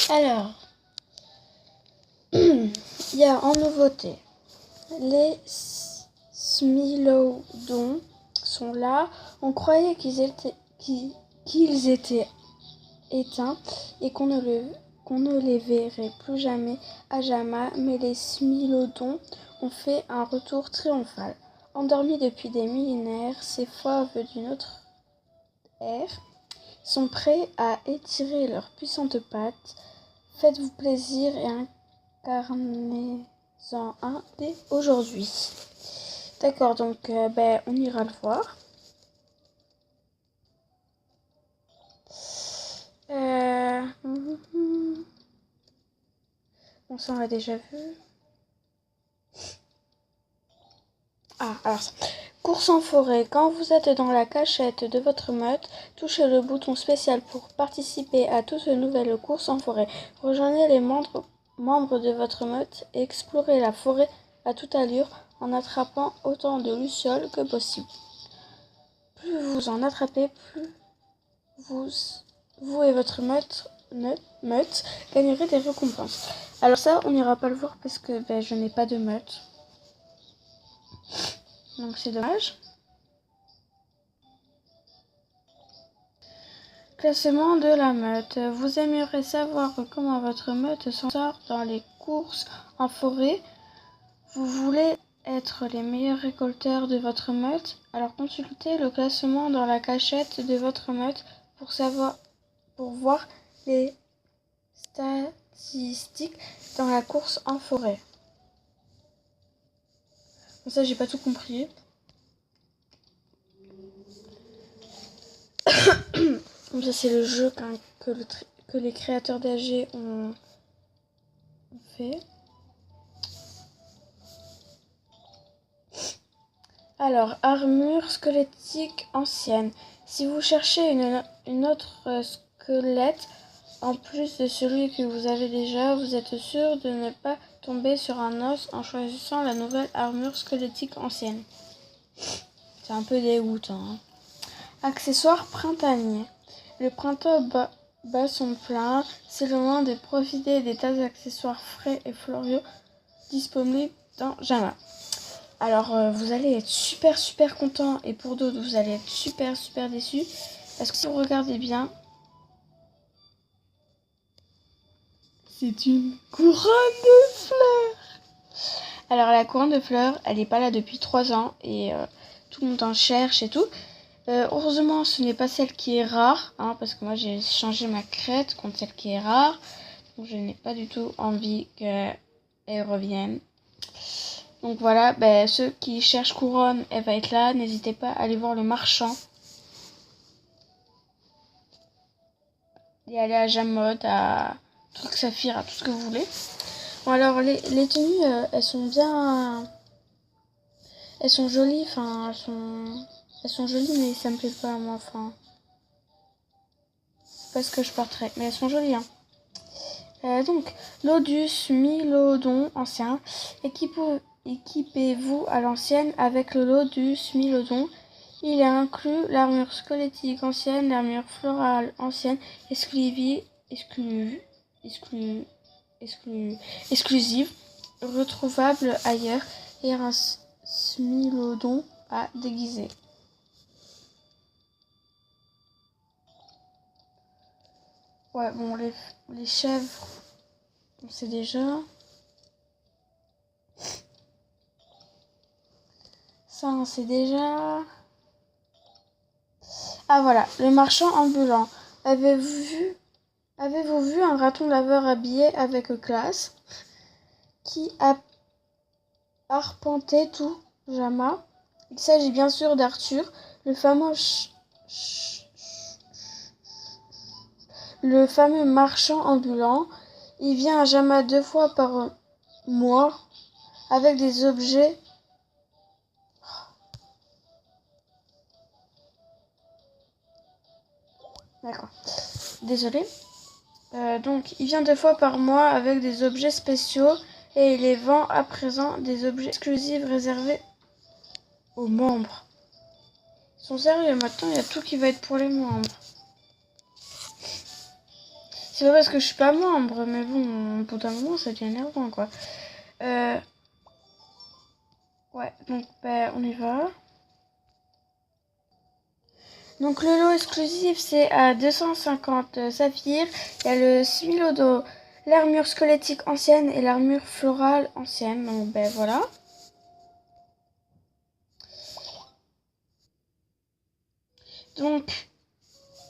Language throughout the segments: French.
Alors, il y a en nouveauté, les Smilodons sont là. On croyait qu'ils étaient éteints et qu'on ne les verrait plus jamais à jamais, mais les Smilodons ont fait un retour triomphal. Endormis depuis des millénaires, ces fauves d'une autre ère sont prêts à étirer leurs puissantes pattes. Faites-vous plaisir et incarnez-en un dès aujourd'hui. D'accord, donc on ira le voir. Bon, ça on l'a déjà vu. Alors ça. Course en forêt. Quand vous êtes dans la cachette de votre meute, touchez le bouton spécial pour participer à toute nouvelle course en forêt. Rejoignez les membres de votre meute et explorez la forêt à toute allure en attrapant autant de lucioles que possible. Plus vous en attrapez, plus vous et votre meute gagnerez des récompenses. Alors ça, on n'ira pas le voir parce que je n'ai pas de meute. Donc c'est dommage. Classement de la meute. Vous aimeriez savoir comment votre meute s'en sort dans les courses en forêt. Vous voulez être les meilleurs récolteurs de votre meute. Alors consultez le classement dans la cachette de votre meute pour voir les statistiques dans la course en forêt. Bon, ça j'ai pas tout compris. Donc ça c'est le jeu que les créateurs d'AG ont fait. Alors, armure squelettique ancienne. Si vous cherchez une autre squelette, en plus de celui que vous avez déjà, vous êtes sûr de ne pas tomber sur un os en choisissant la nouvelle armure squelettique ancienne. C'est un peu dégoûtant. Hein. Accessoires printaniers. Le printemps bat son plein. C'est le moment de profiter des tas d'accessoires frais et floraux disponibles dans Jama. Alors, vous allez être super content et pour d'autres, vous allez être super déçus. Parce que si vous regardez bien, c'est une couronne de fleurs. Alors, la couronne de fleurs, elle n'est pas là depuis 3 ans et tout le monde en cherche et tout. Heureusement, ce n'est pas celle qui est rare, hein, parce que moi, j'ai changé ma crête contre celle qui est rare. Donc, je n'ai pas du tout envie qu'elle revienne. Donc voilà, ceux qui cherchent couronne, elle va être là. N'hésitez pas à aller voir le marchand. Et aller à Jamod, à Truc Saphir, à tout ce que vous voulez. Bon alors les tenues, elles sont bien... Elles sont jolies, enfin elles sont jolies mais ça me plaît pas moi, enfin... C'est pas ce que je porterais, mais elles sont jolies hein. Donc, Lodus Milodon ancien, équipez-vous à l'ancienne avec le Lodus Milodon. Il inclut l'armure squelettique ancienne, l'armure florale ancienne, exclusive, retrouvable ailleurs, et un Smilodon à déguiser. Ouais, bon, les chèvres, on sait déjà. Ça, on sait déjà. Ah voilà, le marchand ambulant. Avez-vous vu un raton laveur habillé avec classe qui a arpenté tout Jama? Il s'agit bien sûr d'Arthur, le fameux marchand ambulant. Il vient à Jama 2 fois par mois avec des objets D'accord. Désolée. Donc, il vient 2 fois par mois avec des objets spéciaux et il les vend à présent des objets exclusifs réservés aux membres. Ils sont sérieux, maintenant il y a tout qui va être pour les membres. C'est pas parce que je suis pas membre, mais bon, au bout d'un moment, ça devient énervant, quoi. Ouais, donc on y va. Donc le lot exclusif, c'est à 250 saphirs. Il y a le Smilodo, l'armure squelettique ancienne et l'armure florale ancienne. Donc voilà. Donc,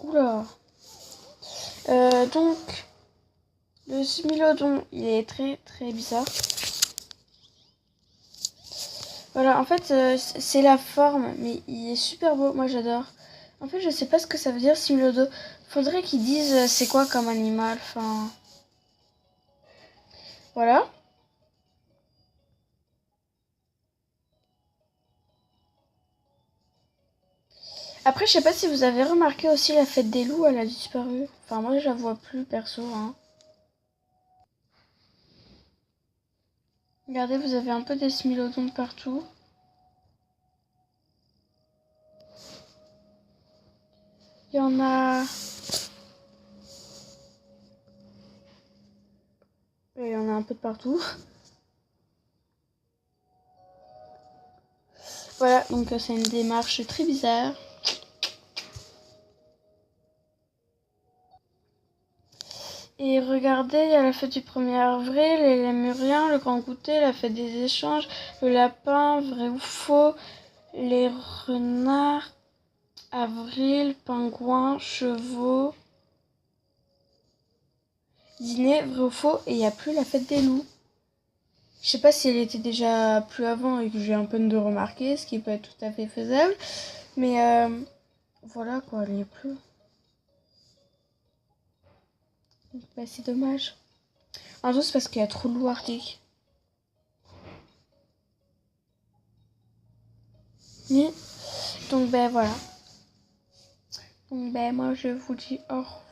oula. Donc, le Smilodon, il est très très bizarre. Voilà, en fait, c'est la forme, mais il est super beau. Moi, j'adore. En fait, je sais pas ce que ça veut dire, Smilodo. Faudrait qu'ils disent c'est quoi comme animal. Enfin, voilà. Après, je sais pas si vous avez remarqué aussi la fête des loups, elle a disparu. Enfin, moi, je la vois plus, perso. Hein. Regardez, vous avez un peu des smilodons partout. Il y en a... Il y en a un peu de partout. Voilà, donc c'est une démarche très bizarre. Et regardez, il y a la fête du 1er avril, les lémuriens, le grand goûter, la fête des échanges, le lapin, vrai ou faux, les renards, avril, pingouins, chevaux, dîner, vrai ou faux, et il n'y a plus la fête des loups. Je sais pas si elle était déjà plus avant et que j'ai un peu de remarquer, ce qui peut être tout à fait faisable, mais voilà quoi, elle n'y est plus. Donc, c'est dommage. En tout, c'est parce qu'il y a trop de loups arctiques. Donc voilà. Donc moi je vous dis au revoir.